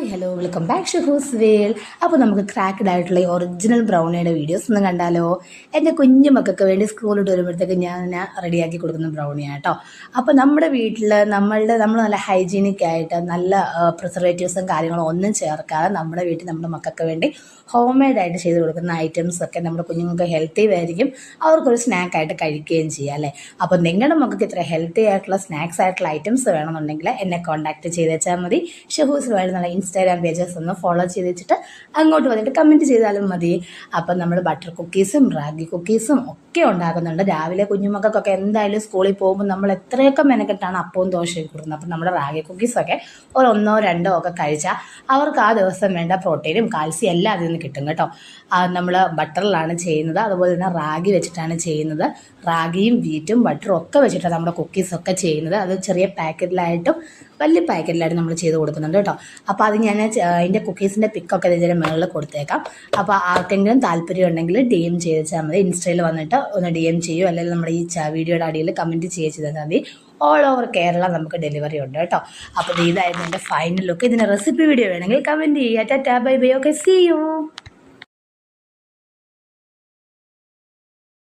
Hi hello welcome back to who's world. അപ്പോൾ നമുക്ക് cracked ആയിട്ടുള്ള ഈ ഒറിജിനൽ ബ്രൗണിയുടെ വീഡിയോസ് ഒന്ന് കണ്ടാലോ. എൻ്റെ കുഞ്ഞു മക്കൾക്ക് വേണ്ടി സ്കൂളിൽ വരുമ്പോഴത്തേക്ക് ഞാൻ റെഡിയാക്കി കൊടുക്കുന്ന ബ്രൗണിയാണ് കേട്ടോ. അപ്പോൾ നമ്മുടെ വീട്ടിൽ നമ്മൾ നല്ല ഹൈജീനിക് ആയിട്ട് നല്ല പ്രിസർവേറ്റീവ്സും കാര്യങ്ങളും ഒന്നും ചേർക്കാതെ നമ്മുടെ വീട്ടിൽ നമ്മുടെ മക്കൾക്ക് വേണ്ടി ഹോം മെയ്ഡായിട്ട് ചെയ്ത് കൊടുക്കുന്ന ഐറ്റംസൊക്കെ നമ്മുടെ കുഞ്ഞുങ്ങൾക്ക് ഹെൽത്തി ആയിരിക്കും, അവർക്കൊരു സ്നാക്കായിട്ട് കഴിക്കുകയും ചെയ്യാം അല്ലേ. അപ്പോൾ നിങ്ങളുടെ മക്കൾക്ക് ഇത്ര ഹെൽത്തി ആയിട്ടുള്ള സ്നാക്സ് ആയിട്ടുള്ള ഐറ്റംസ് വേണമെന്നുണ്ടെങ്കിൽ എന്നെ കോൺടാക്ട് ചെയ്തേച്ചാൽ മതി. ഷഹൂസ് വേൾഡ് എന്നുള്ള ഇൻസ്റ്റാഗ്രാം പേജസ് ഒന്ന് ഫോളോ ചെയ്ത് വെച്ചിട്ട് അങ്ങോട്ട് വന്നിട്ട് കമൻറ്റ് ചെയ്താലും മതി. അപ്പം നമ്മൾ ബട്ടർ കുക്കീസും റാഗി കുക്കീസും ഒക്കെ ഉണ്ടാക്കുന്നുണ്ട്. രാവിലെ കുഞ്ഞുമക്കൾക്കൊക്കെ എന്തായാലും സ്കൂളിൽ പോകുമ്പോൾ നമ്മൾ എത്രയൊക്കെ മെനക്കെട്ടാണ് അപ്പവും ദോശയും കൊടുക്കുന്നത്. അപ്പം നമ്മുടെ റാഗി കുക്കീസൊക്കെ ഒരു 1-2 ഒക്കെ കഴിച്ചാൽ അവർക്ക് ആ ദിവസം വേണ്ട പ്രോട്ടീനും കാൽസ്യം എല്ലാം അതിൽ നിന്ന് കിട്ടും കേട്ടോ. നമ്മൾ ബട്ടറിലാണ് ചെയ്യുന്നത്, അതുപോലെ തന്നെ റാഗി വെച്ചിട്ടാണ് ചെയ്യുന്നത്. റാഗിയും വീറ്റും ബട്ടറും ഒക്കെ വെച്ചിട്ടാണ് നമ്മുടെ കുക്കീസൊക്കെ ചെയ്യുന്നത്. അത് ചെറിയ പാക്കറ്റിലായിട്ടും വലിയ പാക്കറ്റിലായിട്ട് നമ്മൾ ചെയ്ത് കൊടുക്കുന്നുണ്ട് കേട്ടോ. അപ്പോൾ അത് ഞാൻ അതിൻ്റെ കുക്കീസിൻ്റെ പിക്കൊക്കെ ഇതിൻ്റെ മുകളിൽ കൊടുത്തേക്കാം. അപ്പോൾ ആർക്കെങ്കിലും താല്പര്യം ഉണ്ടെങ്കിൽ DM ചെയ്താൽ മതി. ഇൻസ്റ്റയിൽ വന്നിട്ട് ഒന്ന് DM ചെയ്യൂ, അല്ലെങ്കിൽ നമ്മുടെ ഈ വീഡിയോയുടെ അടിയിൽ കമൻറ്റ് ചെയ്താൽ മതി. ഓൾ ഓവർ കേരള നമുക്ക് ഡെലിവറി ഉണ്ട് കേട്ടോ. അപ്പോൾ ഇതായിരുന്നു എൻ്റെ ഫൈനൽ ലുക്ക്. ഇതിൻ്റെ റെസിപ്പി വീഡിയോ വേണമെങ്കിൽ കമൻറ്റ് ചെയ്യുക. Tata bye bye. Okay, see U.